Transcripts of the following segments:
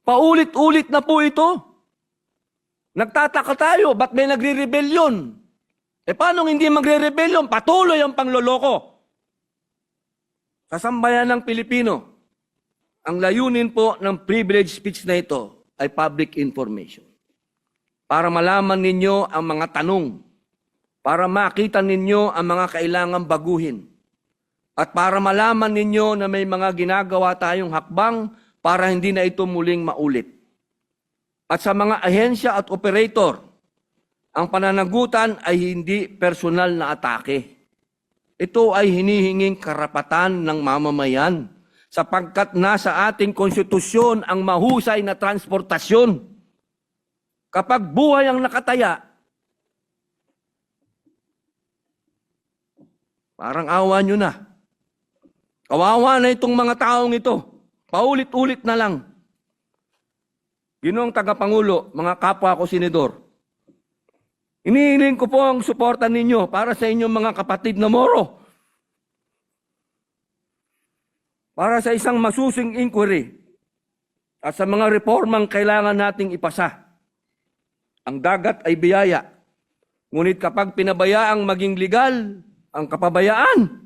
Paulit-ulit na po ito. Nagtataka tayo, ba't may nagre-rebellion? Paano hindi magre-rebellion? Patuloy ang pangloloko. Sa sambayan ng Pilipino, ang layunin po ng privilege speech na ito ay public information. Para malaman ninyo ang mga tanong, para makita ninyo ang mga kailangang baguhin, at para malaman ninyo na may mga ginagawa tayong hakbang para hindi na ito muling maulit. At sa mga ahensya at operator, ang pananagutan ay hindi personal na atake. Ito ay hinihinging karapatan ng mamamayan sapagkat nasa ating konstitusyon ang mahusay na transportasyon. Kapag buhay ang nakataya, parang awa nyo na. Kawawa na itong mga taong ito. Paulit-ulit na lang. Ginoong tagapangulo, mga kapwa ko senador, inihiling ko po ang suporta ninyo para sa inyong mga kapatid na Moro. Para sa isang masusing inquiry at sa mga reformang kailangan nating ipasa. Ang dagat ay biyaya. Ngunit kapag pinabayaang maging legal, ang kapabayaan,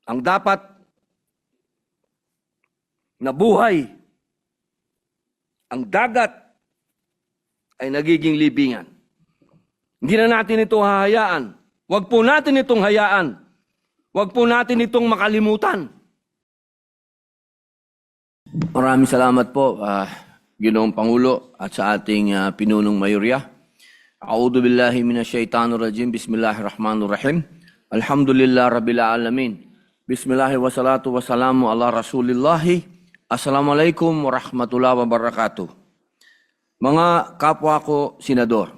ang dapat na buhay, ang dagat ay nagiging libingan. Hindi na natin ito hahayaan. Huwag po natin itong hayaan. Huwag po natin itong makalimutan. Maraming salamat po, Ginoong Pangulo at sa ating pinunong mayorya. A'udhu billahi minasyaitanir rajim. Bismillahirrahmanirrahim. Alhamdulillah rabbil alamin. Bismillahirrahmanirrahim. Wassalatu wassalamu ala rasulillahi. Assalamualaikum warahmatullahi wabarakatuh. Mga kapwa ko senador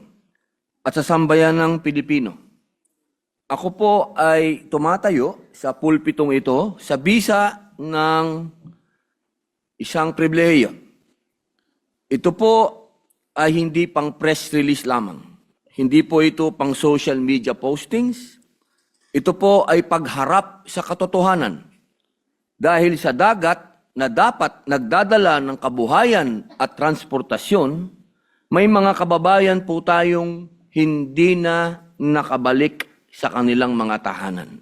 at sa sambayan ng Pilipino, ako po ay tumatayo sa pulpitong ito sa bisa ng isang pribilehiyo. Ito po ay hindi pang press release lamang. Hindi po ito pang social media postings. Ito po ay pagharap sa katotohanan. Dahil sa dagat na dapat nagdadala ng kabuhayan at transportasyon, may mga kababayan po tayong hindi na nakabalik sa kanilang mga tahanan.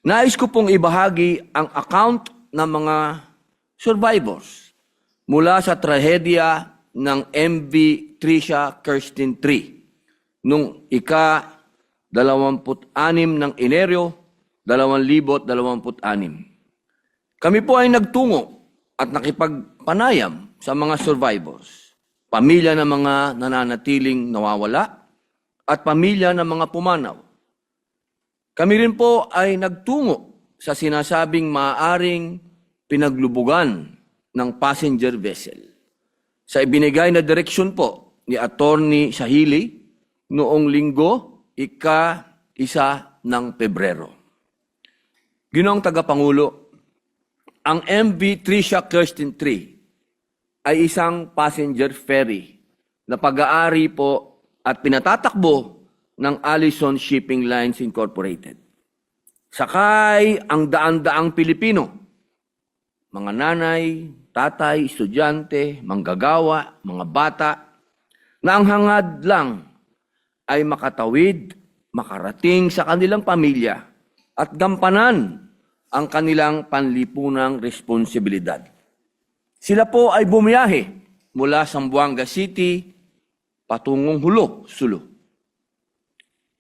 Nais ko pong ibahagi ang account ng mga survivors mula sa trahedya ng MV Tricia Kirsten 3 noong ika-26 ng Enero 2026. Kami po ay nagtungo at nakipagpanayam sa mga survivors, pamilya ng mga nananatiling nawawala at pamilya ng mga pumanaw. Kami rin po ay nagtungo sa sinasabing maaaring pinaglubugan ng passenger vessel sa ibinigay na direksyon po ni Attorney Sahili noong linggo, ika-1 ng Pebrero. Ginoong Tagapangulo, ang MV Tricia Kirsten 3 ay isang passenger ferry na pag-aari po at pinatatakbo ng Allison Shipping Lines Incorporated. Sakay ang daan-daang Pilipino, mga nanay, tatay, estudyante, manggagawa, mga bata, na ang hangad lang ay makatawid, makarating sa kanilang pamilya at gampanan ang kanilang panlipunang responsibilidad. Sila po ay bumiyahe mula Zamboanga City patungong Hulo, Sulu.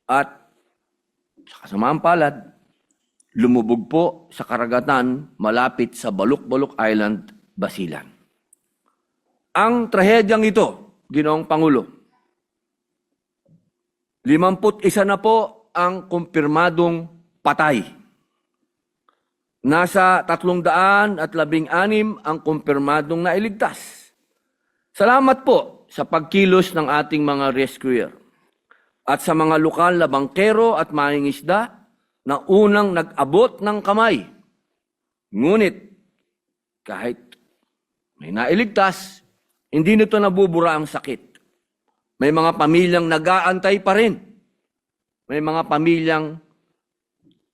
At sa kasamaang palad, lumubog po sa karagatan malapit sa Baluk-Baluk Island, Basilan. Ang trahedyang ito, Ginoong Pangulo, 51 na po ang kumpirmadong patay. Nasa 316 ang kumpirmadong nailigtas. Salamat po sa pagkilos ng ating mga rescuer at sa mga lokal na bangkero at mangingisda na unang nag-abot ng kamay. Ngunit kahit may nailigtas, hindi nito nabubura ang sakit. May mga pamilyang nag-aantay pa rin. May mga pamilyang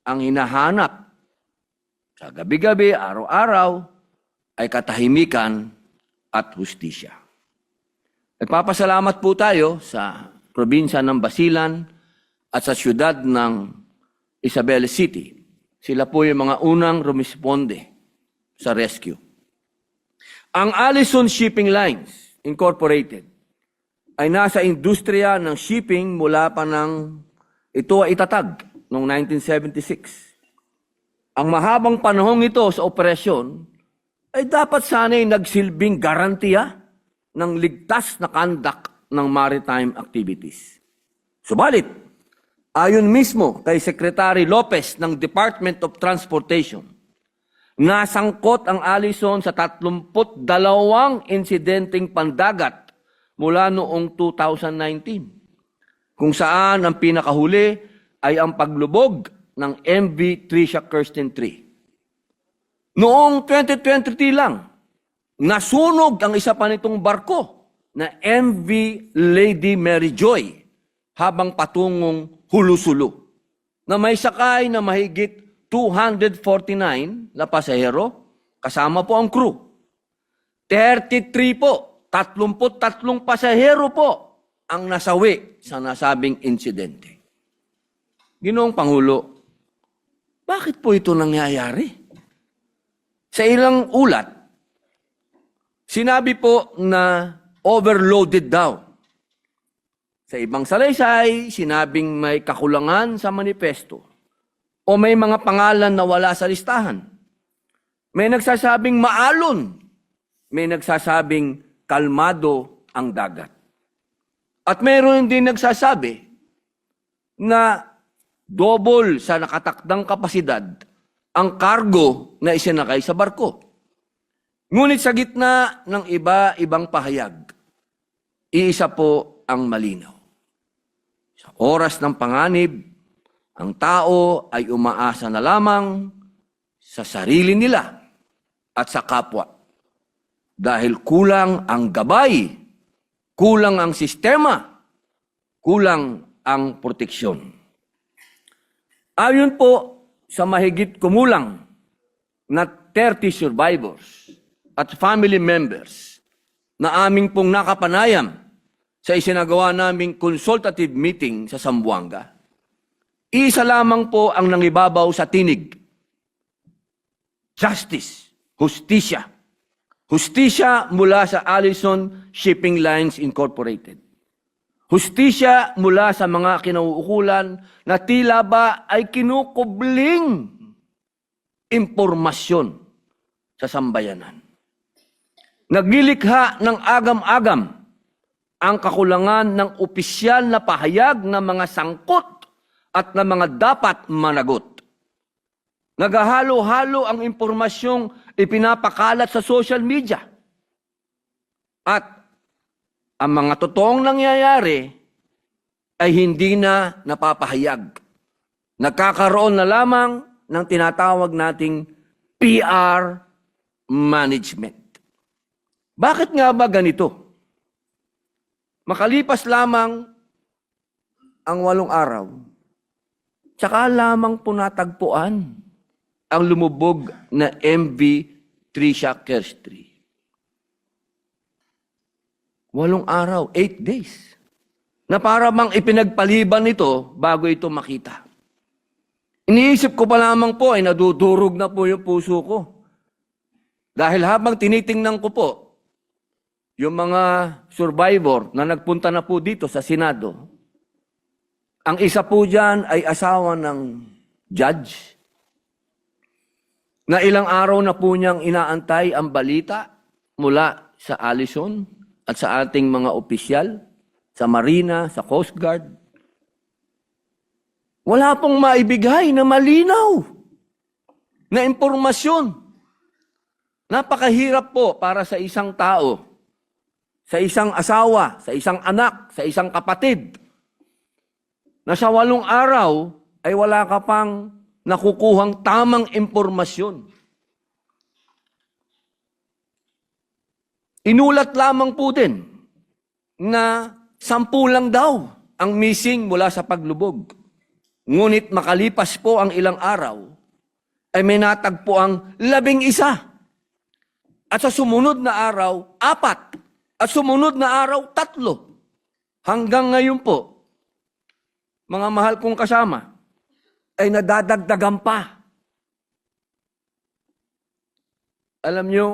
ang hinahanap sa gabi-gabi, araw-araw, ay katahimikan at hustisya. Nagpapasalamat po tayo sa probinsya ng Basilan at sa siyudad ng Isabela City. Sila po yung mga unang rumisponde sa rescue. Ang Allison Shipping Lines Incorporated ay nasa industriya ng shipping mula pa ng ito ay itatag noong 1976. Ang mahabang panahong ito sa operasyon ay dapat sana'y nagsilbing garantiya ng ligtas na conduct ng maritime activities. Subalit, ayon mismo kay Secretary Lopez ng Department of Transportation, nasangkot ang Allison sa 32 insidenteng pandagat mula noong 2019, kung saan ang pinakahuli ay ang paglubog ng MV Tricia Kirsten 3. Noong 2023 lang, nasunog ang isa pa nitong barko na MV Lady Mary Joy habang patungong Hulusulo, na may sakay na mahigit 249 na pasahero, kasama po ang crew. 33 po, 33 pasahero po ang nasawi sa nasabing insidente. Ginoong Pangulo, bakit po ito nangyayari? Sa ilang ulat, sinabi po na overloaded daw. Sa ibang salaysay, sinabing may kakulangan sa manifesto o may mga pangalan na wala sa listahan. May nagsasabing maalon, may nagsasabing kalmado ang dagat. At mayroon din nagsasabi na double sa nakatakdang kapasidad ang kargo na isinakay sa barko. Ngunit sa gitna ng iba-ibang pahayag, iisa po ang malinaw. Sa oras ng panganib, ang tao ay umaasa na lamang sa sarili nila at sa kapwa. Dahil kulang ang gabay, kulang ang sistema, kulang ang proteksyon. Ayon po sa mahigit kumulang na 30 survivors at family members na aming pong nakapanayam sa isinagawa naming consultative meeting sa Zamboanga, isa lamang po ang nangibabaw sa tinig. Justice, hustisya. Hustisya mula sa Allison Shipping Lines Incorporated. Hustisya mula sa mga kinauukulan na tila ba ay kinukubling impormasyon sa sambayanan. Naglilikha ng agam-agam ang kakulangan ng opisyal na pahayag ng mga sangkot at ng mga dapat managot. Naghahalo-halo ang impormasyong ipinapakalat sa social media. At ang mga totoong nangyayari ay hindi na napapahayag. Nagkakaroon na lamang ng tinatawag nating PR management. Bakit nga ba ganito? Makalipas lamang ang 8 araw, tsaka lamang po natagpuan ang lumubog na MV Tricia Kirsten 3. 8 araw, 8 days. Na para bang ipinagpaliban ito bago ito makita. Iniisip ko pa lamang po ay nadudurog na po yung puso ko. Dahil habang tinitingnan ko po yung mga survivor na nagpunta na po dito sa Senado, ang isa po dyan ay asawa ng judge na ilang araw na po niyang inaantay ang balita mula sa Allison at sa ating mga opisyal, sa Marina, sa Coast Guard. Wala pong maibigay na malinaw na impormasyon. Napakahirap po para sa isang tao, sa isang asawa, sa isang anak, sa isang kapatid, na sa 8 araw ay wala ka pang nakukuhang tamang impormasyon. Inulat lamang po din na 10 lang daw ang missing mula sa paglubog. Ngunit makalipas po ang ilang araw, ay may natagpo ang 11. At sa sumunod na araw, 4. At sumunod na araw, 3. Hanggang ngayon po, mga mahal kong kasama, ay nadadagdagan pa. Alam nyo,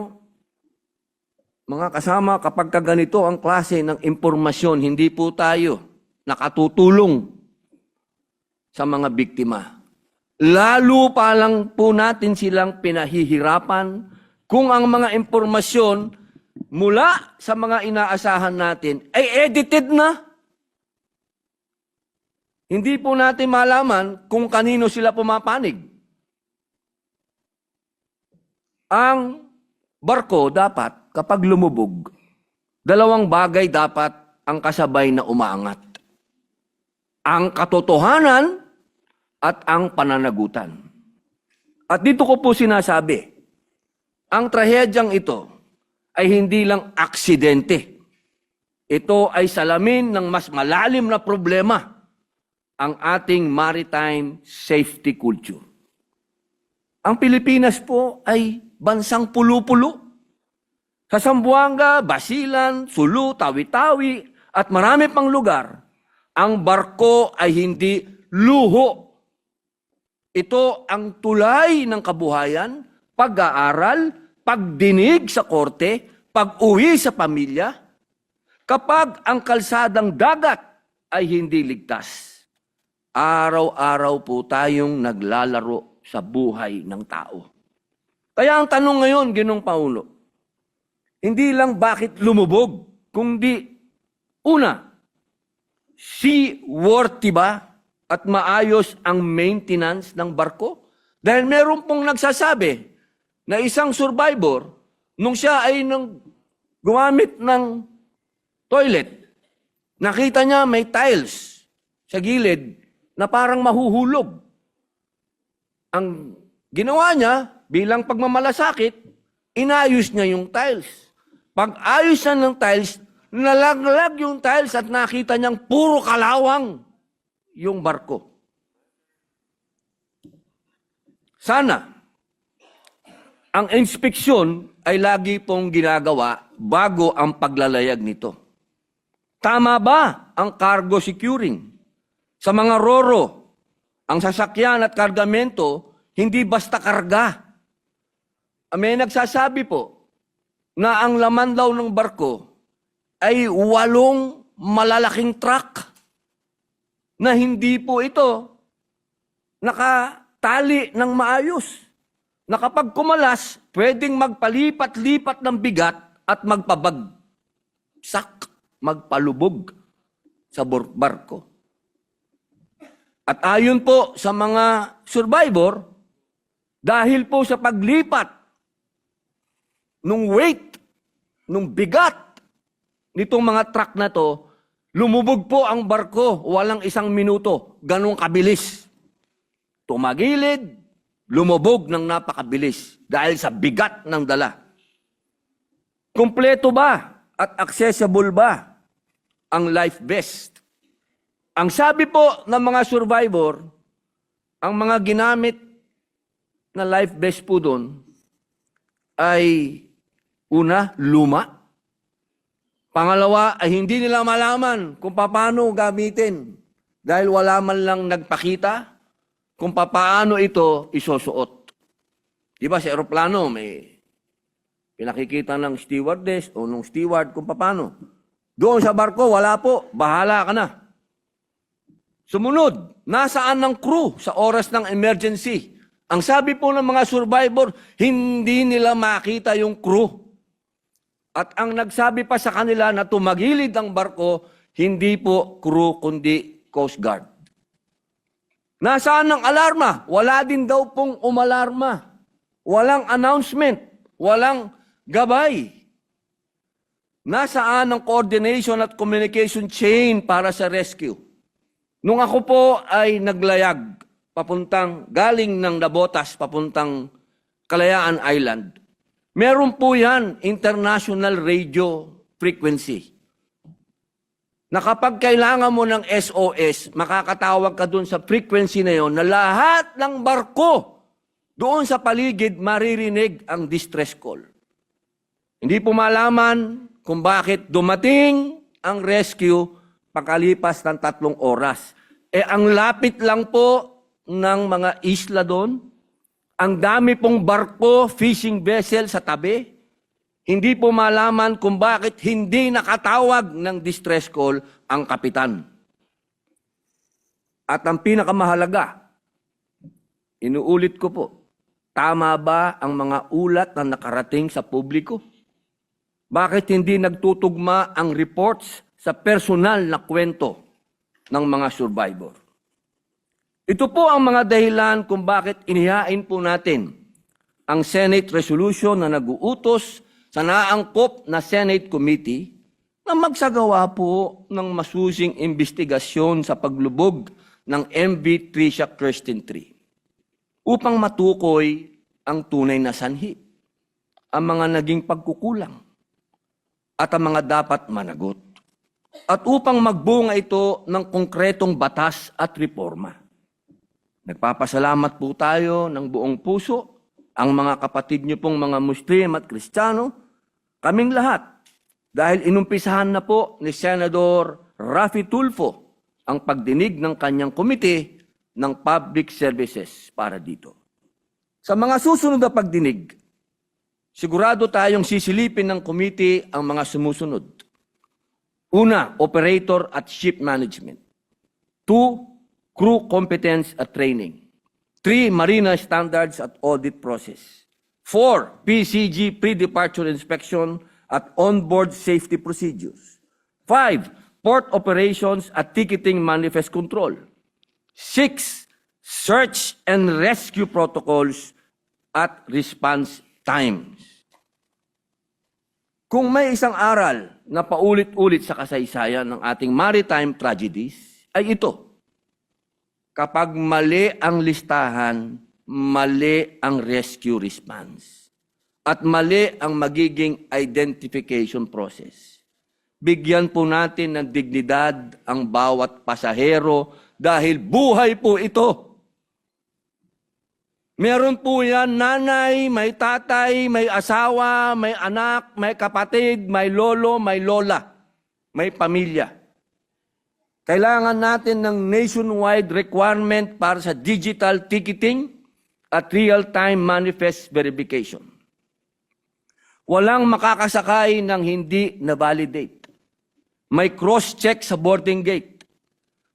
mga kasama, kapag ganito ang klase ng impormasyon, hindi po tayo nakatutulong sa mga biktima. Lalo pa lang po natin silang pinahihirapan kung ang mga impormasyon mula sa mga inaasahan natin ay edited na. Hindi po natin malaman kung kanino sila pumapanig. Ang barko dapat, kapag lumubog, 2 bagay dapat ang kasabay na umaangat. Ang katotohanan at ang pananagutan. At dito ko po sinasabi, ang trahedyang ito ay hindi lang aksidente. Ito ay salamin ng mas malalim na problema, ang ating maritime safety culture. Ang Pilipinas po ay bansang pulo-pulo. Sa Zamboanga, Basilan, Sulu, Tawi-Tawi, at marami pang lugar, ang barko ay hindi luho. Ito ang tulay ng kabuhayan, pag-aaral, pagdinig sa korte, pag-uwi sa pamilya, kapag ang kalsadang dagat ay hindi ligtas. Araw-araw po tayong naglalaro sa buhay ng tao. Kaya ang tanong ngayon, Ginoong Pangulo, hindi lang bakit lumubog, kundi una, seaworthy ba at maayos ang maintenance ng barko? Dahil meron pong nagsasabi na isang survivor, nung siya ay gumamit ng toilet, nakita niya may tiles sa gilid na parang mahuhulog. Ang ginawa niya, bilang pagmamalasakit, inayos niya yung tiles. Pag-ayos niya ng tiles, nalaglag yung tiles at nakita niyang puro kalawang yung barko. Sana, ang inspeksyon ay lagi pong ginagawa bago ang paglalayag nito. Tama ba ang cargo securing? Sa mga roro, ang sasakyan at kargamento, hindi basta karga. May nagsasabi po na ang laman daw ng barko ay 8 malalaking truck na hindi po ito nakatali ng maayos. Na kapag kumalas, pwedeng magpalipat-lipat ng bigat at magpabagsak, magpalubog sa barko. At ayon po sa mga survivor, dahil po sa paglipat nung weight, nung bigat nitong mga truck na to, lumubog po ang barko, walang 1 minuto, ganong kabilis. Tumagilid, lumubog ng napakabilis dahil sa bigat ng dala. Kumpleto ba at accessible ba ang life vest? Ang sabi po ng mga survivor, ang mga ginamit na life vest po doon ay una, luma. Pangalawa, ay hindi nila malaman kung paano gamitin dahil wala man lang nagpakita kung paano ito isusuot. Di ba sa aeroplano may pinakikita ng stewardess o ng steward kung paano. Doon sa barko, wala po. Bahala ka na. Sumunod, nasaan ng crew sa oras ng emergency? Ang sabi po ng mga survivor, hindi nila makita yung crew. At ang nagsabi pa sa kanila na tumagilid ang barko, hindi po crew kundi Coast Guard. Nasaan ang alarma? Wala din daw pong umalarma. Walang announcement. Walang gabay. Nasaan ang coordination at communication chain para sa rescue? Nung ako po ay naglayag galing ng Nabotas papuntang Kalayaan Island, meron po yan international radio frequency. Na kapag kailangan mo ng SOS, makakatawag ka dun sa frequency na yon na lahat ng barko doon sa paligid maririnig ang distress call. Hindi po malaman kung bakit dumating ang rescue pagkalipas ng 3 oras. Ang lapit lang po ng mga isla doon, ang dami pong barko, fishing vessel sa tabi. Hindi po malaman kung bakit hindi nakatawag ng distress call ang kapitan. At ang pinakamahalaga, inuulit ko po, tama ba ang mga ulat na nakarating sa publiko? Bakit hindi nagtutugma ang reports sa personal na kwento ng mga survivor? Ito po ang mga dahilan kung bakit inihain po natin ang Senate resolution na nag-uutos sa naangkop na Senate Committee na magsagawa po ng masusing investigasyon sa paglubog ng MV Tricia Kirsten 3 upang matukoy ang tunay na sanhi, ang mga naging pagkukulang at ang mga dapat managot, at upang magbunga ito ng konkretong batas at reforma. Nagpapasalamat po tayo ng buong puso, ang mga kapatid niyo pong mga Muslim at Kristiyano, kaming lahat, dahil inumpisahan na po ni Senador Raffy Tulfo ang pagdinig ng kanyang komite ng public services para dito. Sa mga susunod na pagdinig, sigurado tayong sisilipin ng komite ang mga sumusunod. Una, operator at ship management. 2, crew competence at training. 3, marina standards at audit process. 4, PCG pre-departure inspection at onboard safety procedures. 5, port operations at ticketing manifest control. 6, search and rescue protocols at response times. Kung may isang aral na paulit-ulit sa kasaysayan ng ating maritime tragedies, ay ito. Kapag mali ang listahan, mali ang rescue response. At mali ang magiging identification process. Bigyan po natin ng dignidad ang bawat pasahero dahil buhay po ito. Meron po yan nanay, may tatay, may asawa, may anak, may kapatid, may lolo, may lola, may pamilya. Kailangan natin ng nationwide requirement para sa digital ticketing at real-time manifest verification. Walang makakasakay ng hindi na-validate. May cross-check sa boarding gate.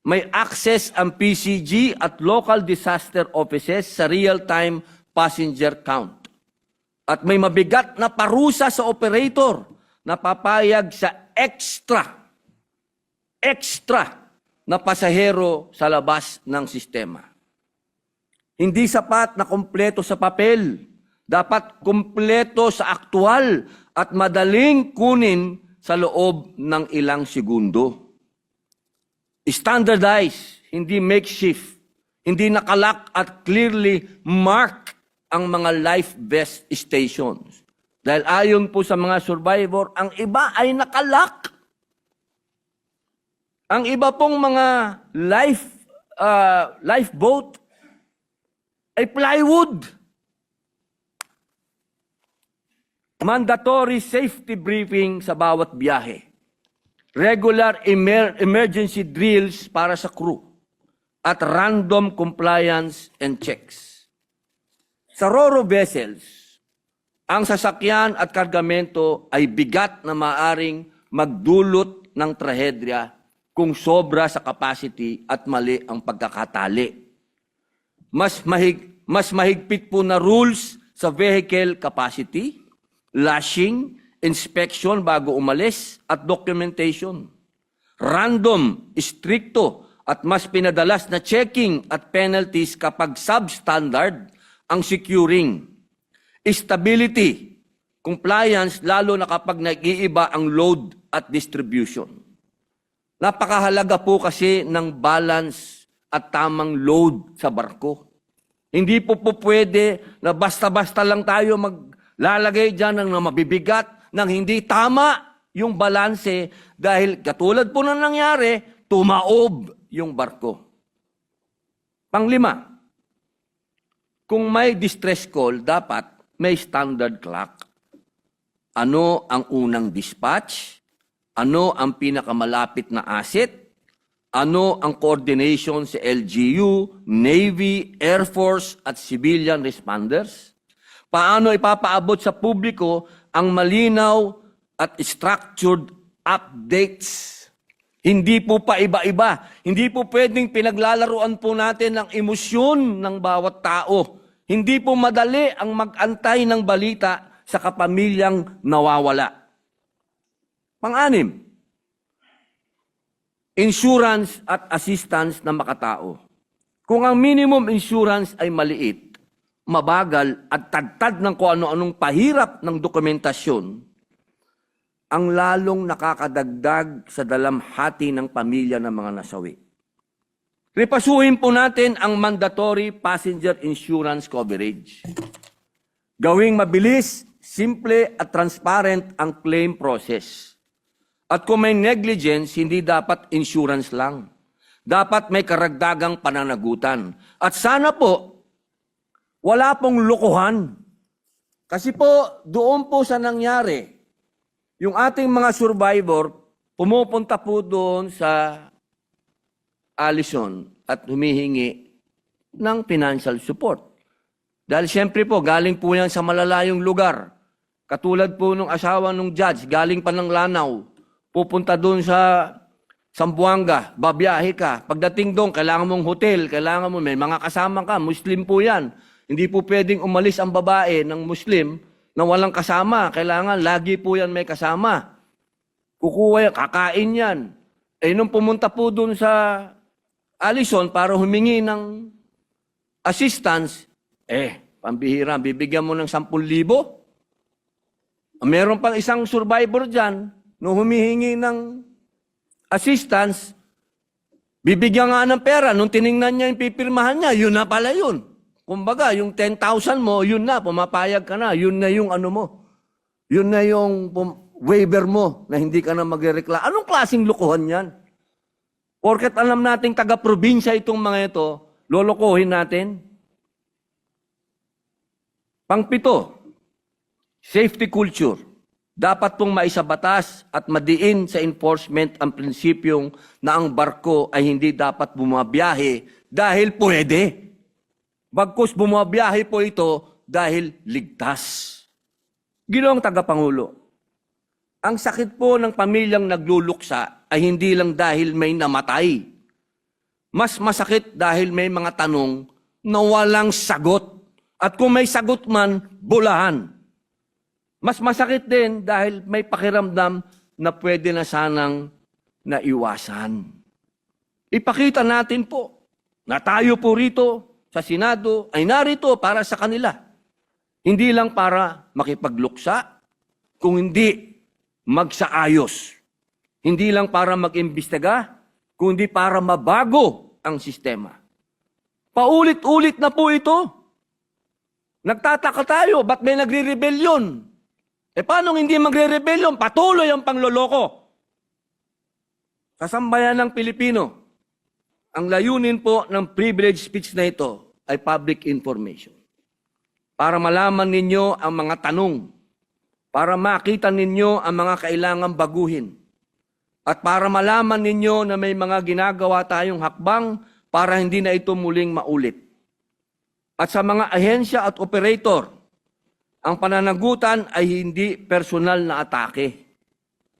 May access ang PCG at local disaster offices sa real-time passenger count. At may mabigat na parusa sa operator na papayag sa extra na pasahero sa labas ng sistema. Hindi sapat na kumpleto sa papel. Dapat kumpleto sa aktual at madaling kunin sa loob ng ilang segundo. Standardized, hindi makeshift, hindi nakalak at clearly mark ang mga life vest stations. Dahil ayon po sa mga survivor, ang iba ay nakalak. Ang iba pong mga lifeboat ay plywood. Mandatory safety briefing sa bawat biyahe. Regular emergency drills para sa crew at random compliance and checks. Sa Ro-Ro vessels, ang sasakyan at kargamento ay bigat na maaring magdulot ng trahedya kung sobra sa capacity at mali ang pagkakatali. Mas mahigpit po na rules sa vehicle capacity, lashing, inspection bago umalis, at documentation. Random, stricto, at mas pinadalas na checking at penalties kapag substandard ang securing. Stability, compliance, lalo na kapag nag-iiba ang load at distribution. Napakahalaga po kasi ng balance at tamang load sa barko. Hindi po pwede na basta-basta lang tayo maglalagay dyan ng mabibigat, nang hindi tama yung balanse dahil katulad po na nangyari, tumaob yung barko. Panglima, kung may distress call, dapat may standard clock. Ano ang unang dispatch? Ano ang pinakamalapit na asset? Ano ang coordination sa LGU, Navy, Air Force at civilian responders? Paano ipapaabot sa publiko ang malinaw at structured updates? Hindi po pa iba-iba. Hindi po pwedeng pinaglalaruan po natin ng emosyon ng bawat tao. Hindi po madali ang mag-antay ng balita sa kapamilyang nawawala. Pang-anim, insurance at assistance na makatao. Kung ang minimum insurance ay maliit, mabagal at tadtad ng kung ano-anong pahirap ng dokumentasyon, ang lalong nakakadagdag sa dalamhati ng pamilya ng mga nasawi. Repasuhin po natin ang mandatory passenger insurance coverage. Gawing mabilis, simple at transparent ang claim process. At kung may negligence, hindi dapat insurance lang. Dapat may karagdagang pananagutan. At sana po, wala pong lukuhan. Kasi po, doon po sa nangyari, yung ating mga survivor, pumupunta po doon sa Allison at humihingi ng financial support. Dahil siyempre po, galing po yan sa malalayong lugar. Katulad po nung asawa ng judge, galing pa ng Lanao, pupunta doon sa Zamboanga, babiyahe ka. Pagdating doon, kailangan mong hotel, kailangan mo, may mga kasama ka, Muslim po yan. Hindi po pwedeng umalis ang babae ng Muslim na walang kasama. Kailangan, lagi po yan may kasama. Kukuha yan, kakain yan. Eh, nung pumunta po doon sa Allison para humingi ng assistance, pambihira, bibigyan mo ng 10,000. Meron pang isang survivor dyan, nung humihingi ng assistance, bibigyan nga ng pera. Nung tiningnan niya yung pipirmahan niya, yun na pala yun. Kumbaga, yung 10,000 mo, yun na, pumapayag ka na. Yun na yung ano mo. Yun na yung waiver mo na hindi ka na magreklamo. Anong klaseng lukuhan yan? Porket alam nating taga-probinsya itong mga ito, lolokohin natin. Pangpito, safety culture. Dapat pong maisabatas at madiin sa enforcement ang prinsipyong na ang barko ay hindi dapat bumabiyahe dahil pwede. Bagkus bumabiyahe po ito dahil ligtas. Ginoong tagapangulo, ang sakit po ng pamilyang nagluluksa ay hindi lang dahil may namatay. Mas masakit dahil may mga tanong na walang sagot. At kung may sagot man, bulahan. Mas masakit din dahil may pakiramdam na pwede na sanang naiwasan. Ipakita natin po na tayo po rito sa Senado ay narito para sa kanila. Hindi lang para makipagluksa, kung hindi magsaayos. Hindi lang para mag-imbestiga, kundi para mabago ang sistema. Paulit-ulit na po ito. Nagtataka tayo, ba't may nagre-rebelyon? Paano hindi magre-rebelyon? Patuloy ang pangloloko. Sa sambayan ng Pilipino, ang layunin po ng privilege speech na ito ay public information. Para malaman ninyo ang mga tanong, para makita ninyo ang mga kailangang baguhin, at para malaman ninyo na may mga ginagawa tayong hakbang para hindi na ito muling maulit. At sa mga ahensya at operator, ang pananagutan ay hindi personal na atake.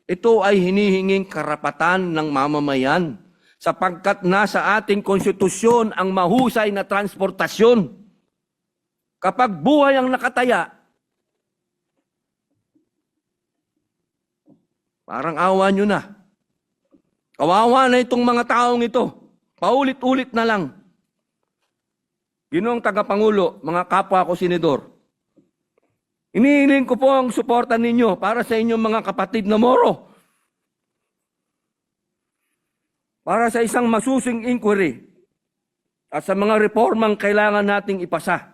Ito ay hinihinging karapatan ng mamamayan sapagkat nasa ating konstitusyon ang mahusay na transportasyon. Kapag buhay ang nakataya, parang awa nyo na. Kawawa na itong mga taong ito. Paulit-ulit na lang. Ginoong tagapangulo, mga kapwa ko senador, inihiling ko po ang suporta ninyo para sa inyong mga kapatid na Moro. Para sa isang masusing inquiry at sa mga reformang kailangan nating ipasa.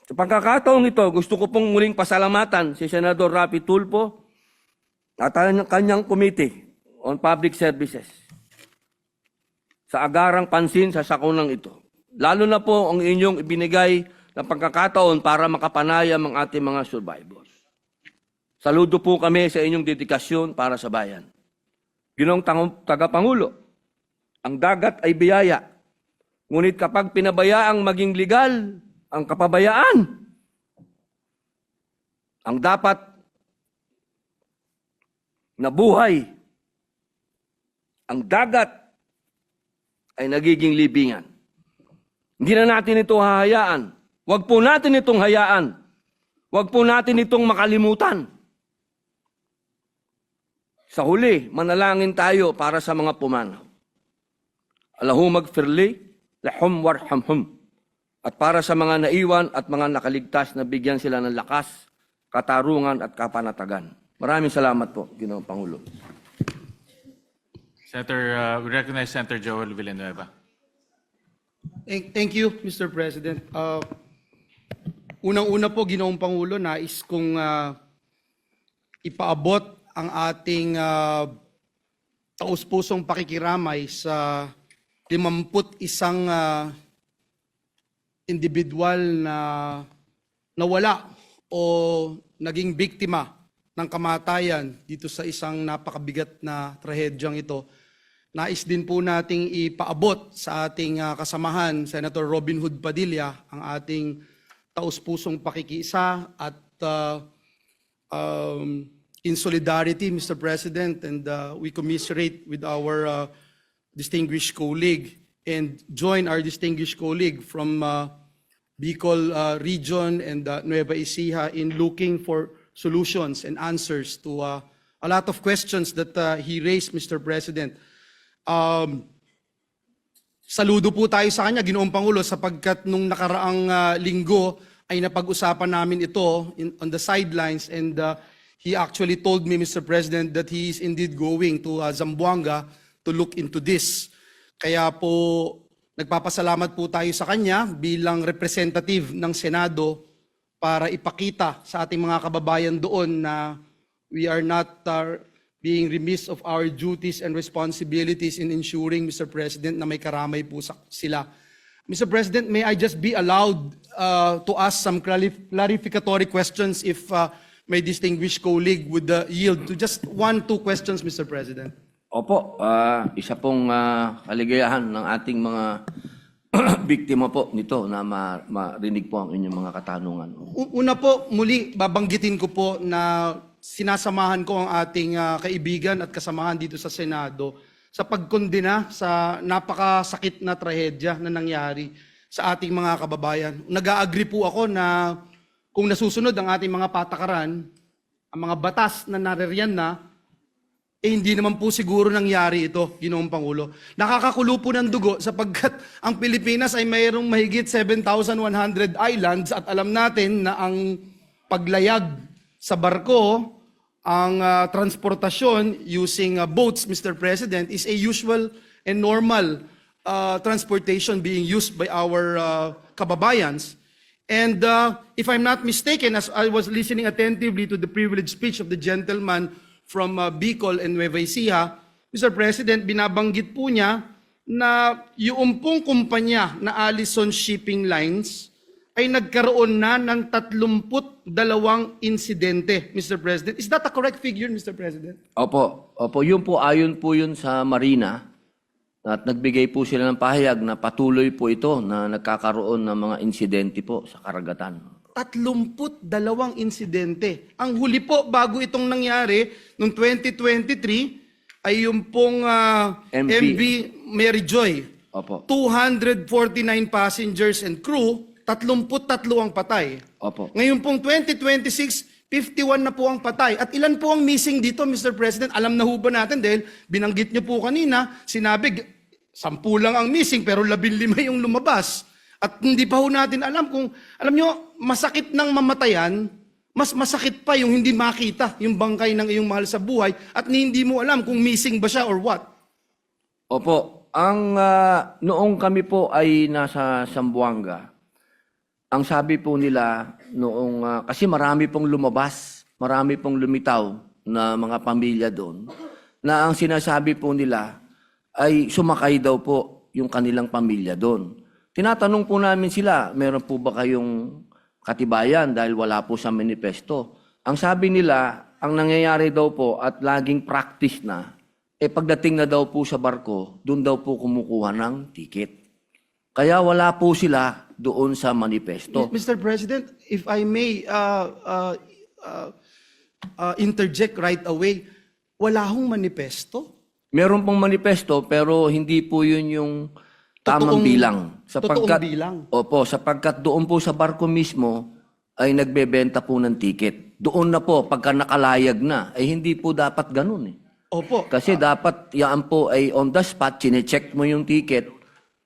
Sa pagkakataong ito, gusto ko pong muling pasalamatan si Senador Rapi Tulfo at ang kanyang Committee on Public Services sa agarang pansin sa sakunang ito. Lalo na po ang inyong ibinigay na pagkakataon para makapanayam ang ating mga survivors. Saludo po kami sa inyong dedikasyon para sa bayan. Ginoong Tagapangulo, ang dagat ay biyaya. Ngunit kapag pinabayaang maging legal ang kapabayaan, ang dapat na buhay, ang dagat ay nagiging libingan. Hindi na natin ito hahayaan. Huwag po natin itong hayaan. Huwag po natin itong makalimutan. Sa huli, manalangin tayo para sa mga pumanaw. Allahumma gfirli, lahum warhamhum. At para sa mga naiwan at mga nakaligtas na bigyan sila ng lakas, katarungan at kapanatagan. Maraming salamat po, Ginoong Pangulo. Senator, we recognize Senator Joel Villanueva. Thank you, Mr. President. Unang-una po, Ginoong Pangulo, nais kong ipaabot ang ating taus-pusong pakikiramay sa 51 individual na nawala o naging biktima ng kamatayan dito sa isang napakabigat na trahedyang ito. Nais din po nating ipaabot sa ating kasamahan, Senator Robin Hood Padilla, ang ating taus-pusong pakikiisa at in solidarity, Mr. President, and we commiserate with our distinguished colleague and join our distinguished colleague from Bicol region and Nueva Ecija in looking for solutions and answers to a lot of questions that he raised, Mr. President. Saludo po tayo sa kanya, Ginoong Pangulo, sapagkat nung nakaraang linggo ay napag-usapan namin ito on the sidelines, and he actually told me, Mr. President, that he is indeed going to Zamboanga to look into this. Kaya po, nagpapasalamat po tayo sa kanya bilang representative ng Senado para ipakita sa ating mga kababayan doon na we are not being remiss of our duties and responsibilities in ensuring, Mr. President, na may karamay po sila. Mr. President, may I just be allowed to ask some clarificatory questions if my distinguished colleague would yield to just 1-2 questions, Mr. President. Opo, isa pong kaligayahan ng ating mga biktima po nito na marinig po ang inyong mga katanungan. Una po, muli babanggitin ko po na sinasamahan ko ang ating kaibigan at kasamahan dito sa Senado sa pagkondena sa napakasakit na trahedya na nangyari sa ating mga kababayan. Nag-a-agree po ako na kung nasusunod ang ating mga patakaran, ang mga batas na naririyan na, hindi naman po siguro nangyari ito, Ginoong Pangulo. Nakakakulo po ng dugo sapagkat ang Pilipinas ay mayroong mahigit 7,100 islands at alam natin na ang paglayag sa barko, ang transportasyon using boats, Mr. President, is a usual and normal transportation being used by our kababayans. And if I'm not mistaken, as I was listening attentively to the privileged speech of the gentleman from Bicol and Nueva Ecija, Mr. President, binabanggit po niya na yung pong kumpanya na Allison Shipping Lines ay nagkaroon na ng 32 insidente, Mr. President. Is that a correct figure, Mr. President? Opo, yun po, ayon po yun sa Marina at nagbigay po sila ng pahayag na patuloy po ito na nagkakaroon ng mga insidente po sa karagatan. 32 insidente. Ang huli po bago itong nangyari noong 2023 ay yung pong MV Mary Joy. Opo. 249 passengers and crew, 33 ang patay. Opo. Ngayon pong 2026, 51 na po ang patay. At ilan po ang missing dito, Mr. President? Alam na ho ba natin dahil binanggit niyo po kanina, sinabi 10 lang ang missing pero 15 yung lumabas. At hindi pa ho natin alam kung, alam nyo, masakit ng mamatayan, mas masakit pa yung hindi makita yung bangkay ng iyong mahal sa buhay at hindi mo alam kung missing ba siya or what. Opo, ang noong kami po ay nasa Zamboanga, ang sabi po nila noong, kasi marami pong lumabas, marami pong lumitaw na mga pamilya doon, na ang sinasabi po nila ay sumakay daw po yung kanilang pamilya doon. Tinatanong po namin sila, meron po ba kayong katibayan dahil wala po sa manifesto? Ang sabi nila, ang nangyayari daw po at laging practice na, pagdating na daw po sa barko, doon daw po kumukuha ng ticket. Kaya wala po sila doon sa manifesto. Mr. President, if I may interject right away, wala hong manifesto. Meron pong manifesto pero hindi po yun yung tamang bilang. Totoong bilang. Opo, sapagkat doon po sa barko mismo ay nagbebenta po ng ticket. Doon na po, pagka nakalayag na, ay hindi po dapat ganun eh. Opo. Kasi dapat yan po ay on the spot, chinecheck mo yung ticket,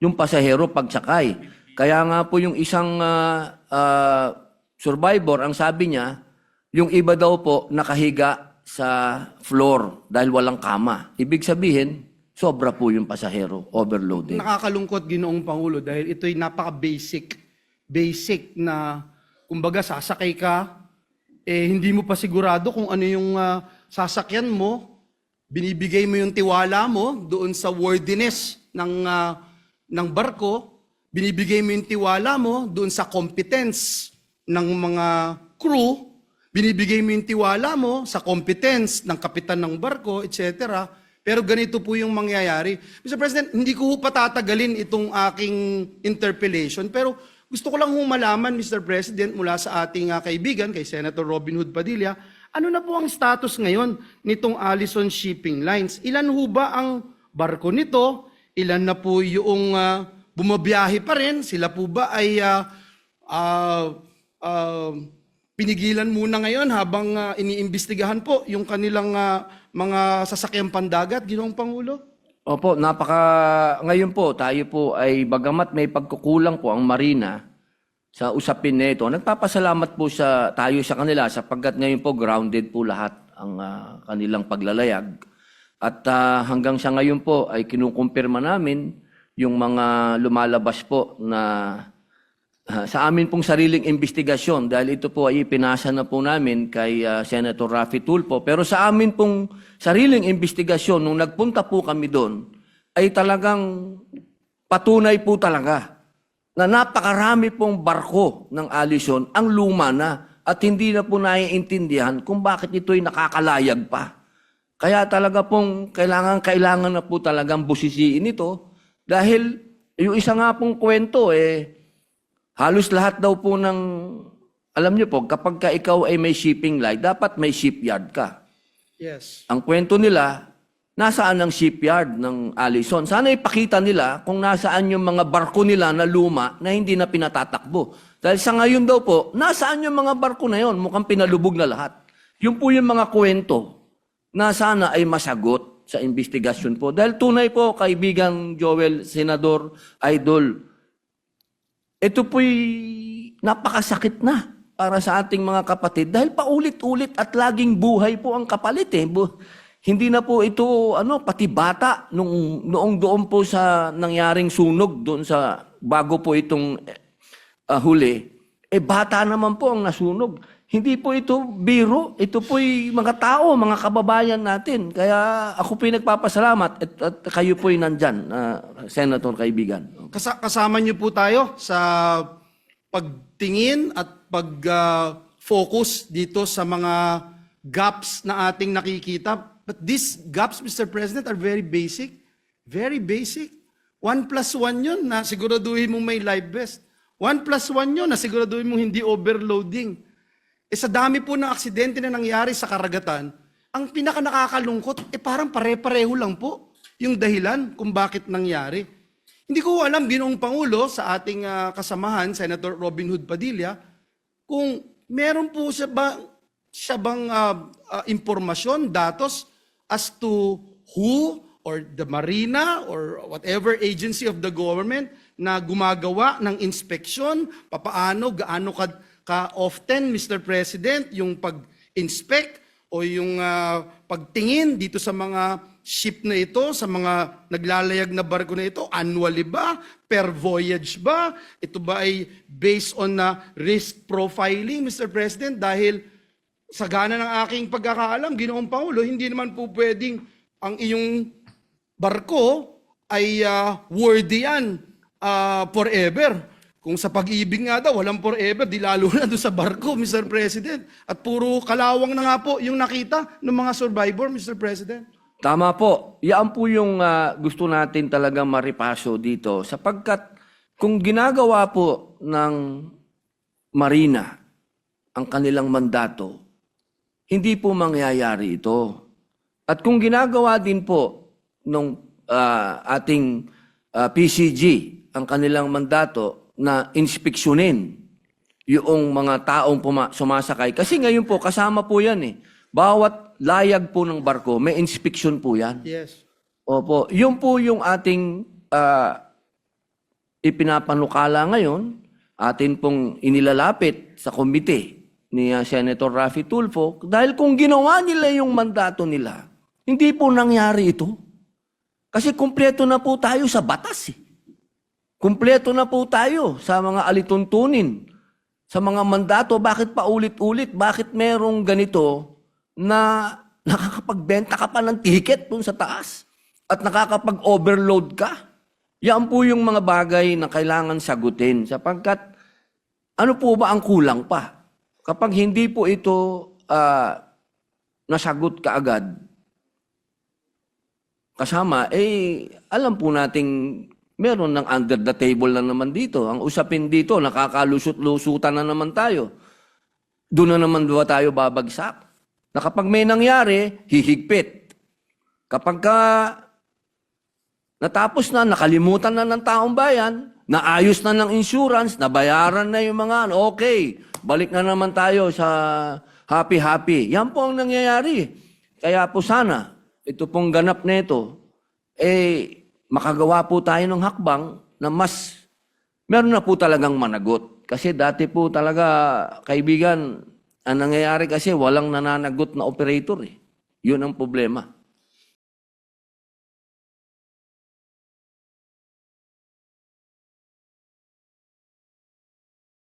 yung pasahero pagsakay. Kaya nga po yung isang survivor, ang sabi niya, yung iba daw po nakahiga sa floor dahil walang kama. Ibig sabihin, sobra po yung pasahero, overloaded. Nakakalungkot, Ginoong Pangulo, dahil ito'y basic na, kumbaga, sasakay ka, hindi mo pa sigurado kung ano yung sasakyan mo, binibigay mo yung tiwala mo doon sa worthiness ng barko, binibigay mo yung tiwala mo doon sa competence ng mga crew, binibigay mo yung tiwala mo sa competence ng kapitan ng barko, etc. Pero ganito po yung mangyayari. Mr. President, hindi ko patatagalin itong aking interpellation, pero gusto ko lang malaman, Mr. President, mula sa ating kaibigan, kay Senator Robin Hood Padilla, ano na po ang status ngayon nitong Allison Shipping Lines? Ilan ho ba ang barko nito? Ilan na po yung bumabiyahe pa rin? Sila po ba ay pinigilan muna ngayon habang iniimbestigahan po yung kanilang mga sasakyang pandagat, Ginoong Pangulo? Opo, ngayon po, tayo po ay bagamat may pagkukulang po ang Marina sa usapin na ito, nagpapasalamat po tayo sa kanila sapagkat ngayon po grounded po lahat ang kanilang paglalayag. At hanggang sa ngayon po ay kinukumpirma namin yung mga lumalabas po na sa amin pong sariling investigasyon dahil ito po ay ipinasa na po namin kay Senator Raffy Tulfo. Pero sa amin pong sariling investigasyon, nung nagpunta po kami doon, ay talagang patunay po talaga na napakarami pong barko ng Allison ang luma na at hindi na po naiintindihan kung bakit ito'y nakakalayag pa. Kaya talaga pong kailangan na po talagang busisiin ito dahil yung isa nga pong kwento halos lahat daw po ng, alam niyo po, kapag ka ikaw ay may shipping line, dapat may shipyard ka. Yes. Ang kwento nila, nasaan ang shipyard ng Allison? Sana ipakita nila kung nasaan yung mga barko nila na luma na hindi na pinatatakbo. Dahil sa ngayon daw po, nasaan yung mga barko na yon? Mukhang pinalubog na lahat. Yun po yung mga kwento na sana ay masagot sa investigasyon po. Dahil tunay po, kaibigang Joel, Senador, Idol, ito po'y napakasakit na para sa ating mga kapatid dahil paulit-ulit at laging buhay po ang kapalit Hindi na po ito pati bata noong doon po sa nangyaring sunog doon sa bago po itong huli. Bata naman po ang nasunog. Hindi po ito biro, ito po'y mga tao, mga kababayan natin. Kaya ako po'y nagpapasalamat at kayo po'y nandyan, Senator kaibigan. Kasama niyo po tayo sa pagtingin at pag-focus dito sa mga gaps na ating nakikita. But these gaps, Mr. President, are very basic. Very basic. 1+1 yun na siguraduhin mong may life vest. 1+1 yun na siguraduhin mong hindi overloading. Sa dami po ng aksidente na nangyari sa karagatan, ang pinaka nakakalungkot, parang pare-pareho lang po yung dahilan kung bakit nangyari. Hindi ko alam, Ginoong Pangulo, sa ating kasamahan, Senator Robin Hood Padilla, kung meron po siya bang impormasyon, datos, as to who or the Marina or whatever agency of the government na gumagawa ng inspeksyon, gaano ka-often, Mr. President, yung pag-inspect o yung pagtingin dito sa mga ship na ito, sa mga naglalayag na barko na ito, annually ba? Per voyage ba? Ito ba ay based on risk profiling, Mr. President? Dahil sa gana ng aking pagkakaalam, Ginoong Pangulo, hindi naman po pwedeng ang iyong barko ay worthy yan forever. Kung sa pag-ibig nga daw, walang forever, di lalo na doon sa barko, Mr. President. At puro kalawang na nga po yung nakita ng mga survivor, Mr. President. Tama po. Yan po yung gusto natin talaga maripaso dito. Sapagkat kung ginagawa po ng Marina ang kanilang mandato, hindi po mangyayari ito. At kung ginagawa din po ng ating PCG ang kanilang mandato na inspeksyonin yung mga taong sumasakay. Kasi ngayon po, kasama po yan eh. Bawat layag po ng barko, may inspeksyon po yan. Yes. Opo. Yun po yung ating ipinapanukala ngayon, atin pong inilalapit sa komite ni Senator Raffy Tulfo, dahil kung ginawa nila yung mandato nila, hindi po nangyari ito. Kasi kumpleto na po tayo sa batas eh. Kumpleto na po tayo sa mga alituntunin, sa mga mandato. Bakit pa ulit-ulit? Bakit merong ganito na nakakapagbenta ka pa ng ticket dun sa taas at nakakapag-overload ka? Yan po yung mga bagay na kailangan sagutin sapagkat ano po ba ang kulang pa? Kapag hindi po ito nasagot kaagad, kasama, alam po nating meron ng under the table na naman dito. Ang usapin dito, nakakalusot-lusutan na naman tayo. Doon na naman ba tayo babagsak? Na kapag may nangyari, hihigpit. Kapag natapos na, nakalimutan na ng taong bayan, naayos na ng insurance, nabayaran na yung mga, okay, balik na naman tayo sa happy-happy. Yan po ang nangyayari. Kaya po sana, ito pong ganap na ito, makagawa po tayo ng hakbang na mas meron na po talagang managot. Kasi dati po talaga, kaibigan, ang nangyayari kasi walang nananagot na operator eh. Yun ang problema.